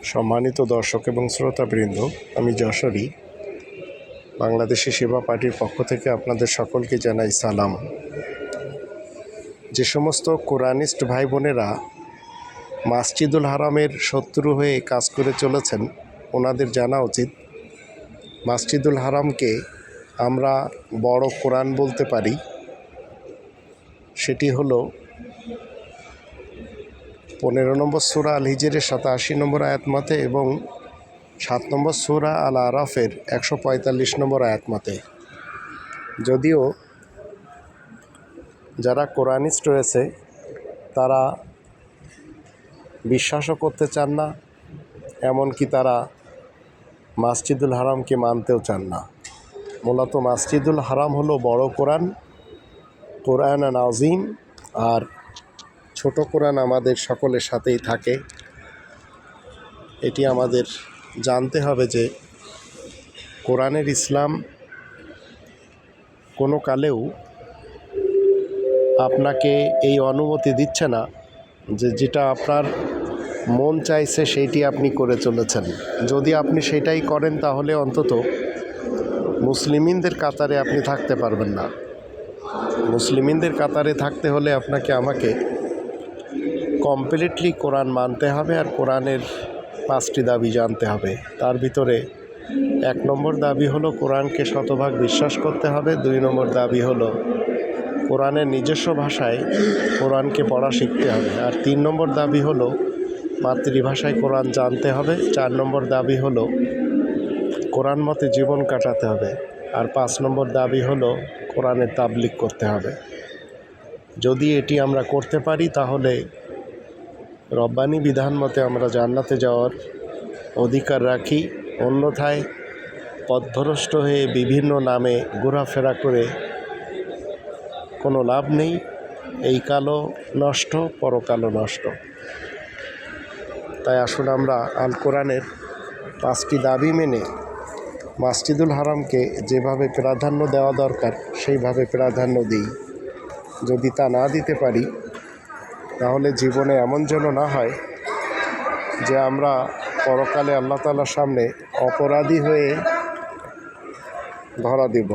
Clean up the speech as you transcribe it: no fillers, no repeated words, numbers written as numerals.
সম্মানিত দর্শক এবং শ্রোতাবৃন্দ, আমি যশোরী বাংলাদেশি সেবা পার্টির পক্ষ থেকে আপনাদের সকলকে জানাই সালাম। যে সমস্ত কোরআনিস্ট ভাই বোনেরা মসজিদুল হারামের শত্রু হয়ে কাজ করে চলেছেন, ওনাদের জানা উচিত মসজিদুল হারামকে আমরা বড় কোরআন বলতে পারি। সেটি হলো 15 নম্বর সূরা আল হিজরের 87 নম্বর আয়াত মতে এবং 7 নম্বর সূরা আল আরাফের 145 নম্বর আয়াত মতে। যদিও যারা কোরআনিস্ট রয়েছে তারা বিশ্বাসও করতে চান না, এমনকি তারা মসজিদুল হারামকে মানতেও চান না। মূলত মসজিদুল হারাম হলো বড় কোরআন, কোরআন আযীম, আর ছোট কোরআন আমাদের সকলের সাথেই থাকে। এটি আমাদের জানতে হবে যে কোরআনের ইসলাম কোনো কালেও আপনাকে এই অনুমতি দিচ্ছে না যে যেটা আপনার মন চাইছে সেইটি আপনি করে চলেছেন। যদি আপনি সেটাই করেন তাহলে অন্তত মুসলিমিনদের কাতারে আপনি থাকতে পারবেন না। মুসলিমিনদের কাতারে থাকতে হলে আপনাকে আমাকে কমপ্লিটলি কোরআন মানতে হবে আর কোরআনের 5টি দাবি জানতে হবে। তার ভিতরে 1 নম্বর দাবি হলো কোরআনকে শতভাগ বিশ্বাস করতে হবে। 2 নম্বর দাবি হলো কোরআনের নিজস্ব ভাষায় কোরআনকে পড়া শিখতে হবে। আর 3 নম্বর দাবি হলো মাতৃভাষায় কোরআন জানতে হবে। 4 নম্বর দাবি হলো কোরআন মতে জীবন কাটাতে হবে। আর 5 নম্বর দাবি হলো কোরআনের তাবলীগ করতে হবে। যদি এটি আমরা করতে পারি তাহলে রব্বানি বিধান মতে আমরা জান্নাতে যাওয়ার অধিকার রাখি। অন্যথায় পথভ্রষ্ট হয়ে বিভিন্ন নামে ঘোরাফেরা করে কোনো লাভ নেই। এই কালও নষ্ট, পরকালও নষ্ট। তাই আসুন আমরা আল কোরআনের 5টি দাবি মেনে মসজিদুল হারামকে যেভাবে প্রাধান্য দেওয়া দরকার সেইভাবে প্রাধান্য দিই। যদি তা না দিতে পারি তাহলে জীবনে এমন যেন না হয় যে আমরা পরকালে আল্লাহ তাআলার সামনে অপরাধী হয়ে ধরা দেব।